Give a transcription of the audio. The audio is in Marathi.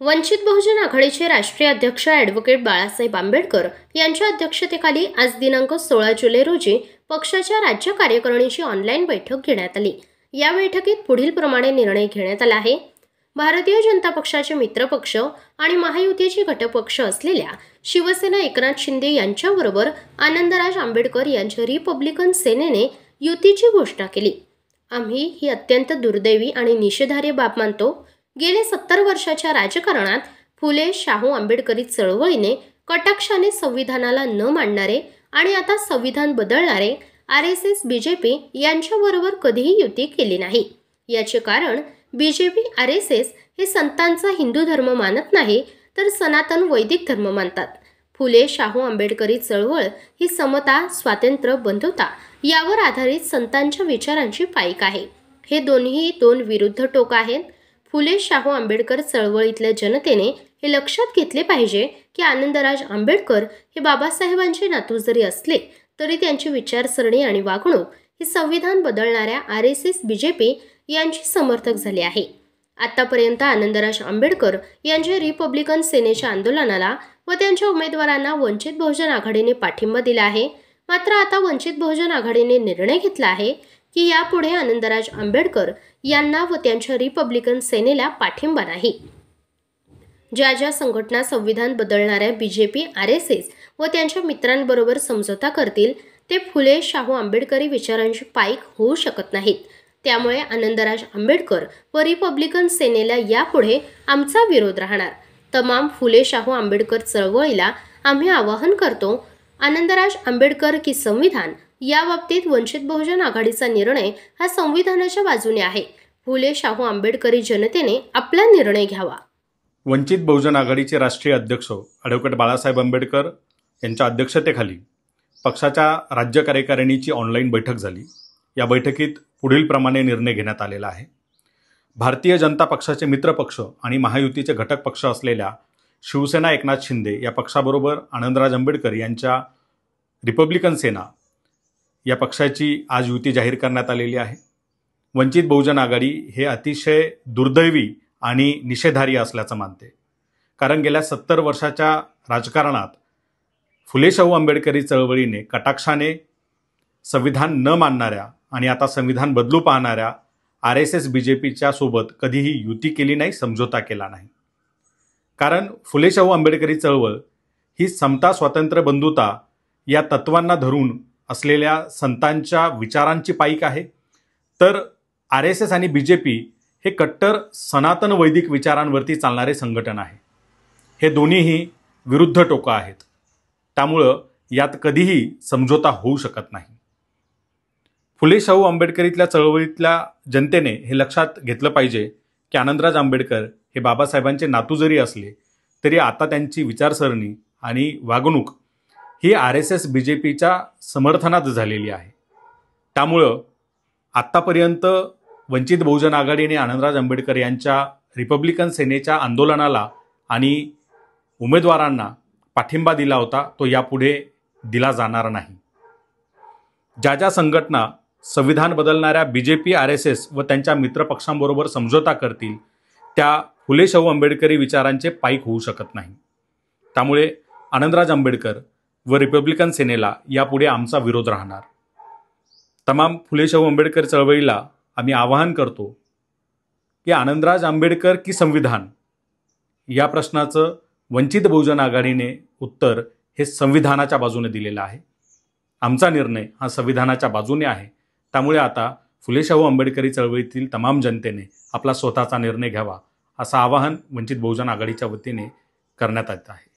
वंचित बहुजन आघाडीचे राष्ट्रीय अध्यक्ष ॲडव्होकेट बाळासाहेब आंबेडकर यांच्या अध्यक्षतेखाली आज दिनांक 16 जुलै रोजी पक्षाच्या राज्य कार्यकारिणीची ऑनलाईन बैठक घेण्यात आली। या बैठकीत पुढील प्रमाणे निर्णय घेण्यात आला आहे। भारतीय जनता पक्षाचे मित्रपक्ष आणि महायुतीचे घटकपक्ष असलेल्या शिवसेना एकनाथ शिंदे यांच्याबरोबर आनंदराज आंबेडकर यांच्या रिपब्लिकन सेनेने युतीची घोषणा केली। आम्ही ही अत्यंत दुर्दैवी आणि निषेधार्ह बाब मानतो। गेले 70 वर्षाच्या राजकारणात फुले शाहू आंबेडकरी चळवळीने कटाक्षाने संविधानाला न मानणारे आणि आता संविधान बदलणारे RSS BJP यांच्याबरोबर कधीही युती केली नाही। याचे कारण BJP RSS हे संतांचा हिंदू धर्म मानत नाही तर सनातन वैदिक धर्म मानतात। फुले शाहू आंबेडकरी चळवळ ही समता, स्वातंत्र्य, बंधुता यावर आधारित संतांच्या विचारांची पाईक आहे। हे दोन्ही दोन विरुद्ध टोक आहेत। फुले शाहू आंबेडकर चळवळीतल्या जनतेने हे लक्षात घेतले पाहिजे की आनंदराज आंबेडकर हे बाबासाहेबांचे नातू जरी असले तरी त्यांची विचारसरणी आणि वागणूक ही संविधान बदलणाऱ्या RSS BJP यांची समर्थक झाली आहे। आतापर्यंत आनंदराज आंबेडकर यांच्या रिपब्लिकन सेनेच्या आंदोलनाला व त्यांच्या उमेदवारांना वंचित बहुजन आघाडीने पाठिंबा दिला आहे। मात्र आता वंचित बहुजन आघाडीने निर्णय घेतला आहे की यापुढे आनंदराज आंबेडकर यांना व त्यांच्या रिपब्लिकन सेनेला पाठिंबा नाही। ज्या ज्या संघटना संविधान बदलणाऱ्या BJP RSS व त्यांच्या मित्रांबरोबर समझोता करतील ते फुले शाहू आंबेडकरी विचारांची पाईक होऊ शकत नाहीत। त्यामुळे आनंदराज आंबेडकर व रिपब्लिकन सेनेला यापुढे आमचा विरोध राहणार। तमाम फुले शाहू आंबेडकर चळवळीला आम्ही आवाहन करतो, आनंदराज आंबेडकर की संविधान या बाबतीत वंचित बहुजन आघाडीचा निर्णय हा संविधानाच्या बाजूने आहे। फुले शाहू आंबेडकरी जनतेने आपला निर्णय घ्यावा। वंचित बहुजन आघाडीचे राष्ट्रीय अध्यक्ष ॲडव्होकेट बाळासाहेब आंबेडकर यांच्या अध्यक्षतेखाली पक्षाच्या राज्य कार्यकारिणीची ऑनलाईन बैठक झाली। या बैठकीत पुढील प्रमाणे निर्णय घेण्यात आलेला आहे। भारतीय जनता पक्षाचे मित्रपक्ष आणि महायुतीचे घटक पक्ष असलेल्या शिवसेना एकनाथ शिंदे या पक्षाबरोबर आनंदराज आंबेडकर यांच्या रिपब्लिकन सेना या पक्षाची आज युती जाहीर करण्यात आलेली आहे। वंचित बहुजन आघाडी हे अतिशय दुर्दैवी आणि निषेधार्ह असल्याचं मानते, कारण गेल्या 70 वर्षाच्या राजकारणात फुले शाहू आंबेडकरी चळवळीने कटाक्षाने संविधान न मानणाऱ्या आणि आता संविधान बदलू पाहणाऱ्या RSS BJPच्या सोबत कधीही युती केली नाही, समझोता केला नाही। कारण फुले शाहू आंबेडकरी चळवळ ही समता, स्वातंत्र्य, बंधुता या तत्वांना धरून असलेल्या संतांच्या विचारांची पाईक आहे, तर RSS आणि BJP हे कट्टर सनातन वैदिक विचारांवरती चालणारे संघटन आहे। हे दोन्हीही विरुद्ध टोकं आहेत, त्यामुळं यात कधीही समझोता होऊ शकत नाही। फुले शाहू आंबेडकरीतल्या चळवळीतल्या जनतेने हे लक्षात घेतलं पाहिजे की आनंदराज आंबेडकर हे बाबासाहेबांचे नातू जरी असले तरी आता त्यांची विचारसरणी आणि वागणूक ही RSS BJPच्या समर्थनात झालेली आहे। त्यामुळं आत्तापर्यंत वंचित बहुजन आघाडीने आनंदराज आंबेडकर यांच्या रिपब्लिकन सेनेच्या आंदोलनाला आणि उमेदवारांना पाठिंबा दिला होता, तो यापुढे दिला जाणार नाही। ज्या ज्या संघटना संविधान बदलणाऱ्या BJP RSS व त्यांच्या मित्रपक्षांबरोबर समझोता करतील त्या फुले शाहू आंबेडकरी विचारांचे पाईक होऊ शकत नाही। त्यामुळे आनंदराज आंबेडकर व रिपब्लिकन सेनेला यापुढे आमचा विरोध राहणार। तमाम फुले शाहू आंबेडकर चळवळीला आम्ही आवाहन करतो की आनंदराज आंबेडकर की संविधान या प्रश्नाचं वंचित बहुजन आघाडीने उत्तर हे संविधानाच्या बाजूने दिलेलं आहे। आमचा निर्णय हा संविधानाच्या बाजूने आहे। त्यामुळे आता फुले शाहू आंबेडकरी चळवळीतील तमाम जनतेने आपला स्वतःचा निर्णय घ्यावा, असं आवाहन वंचित बहुजन आघाडीच्या वतीने करण्यात येत आहे।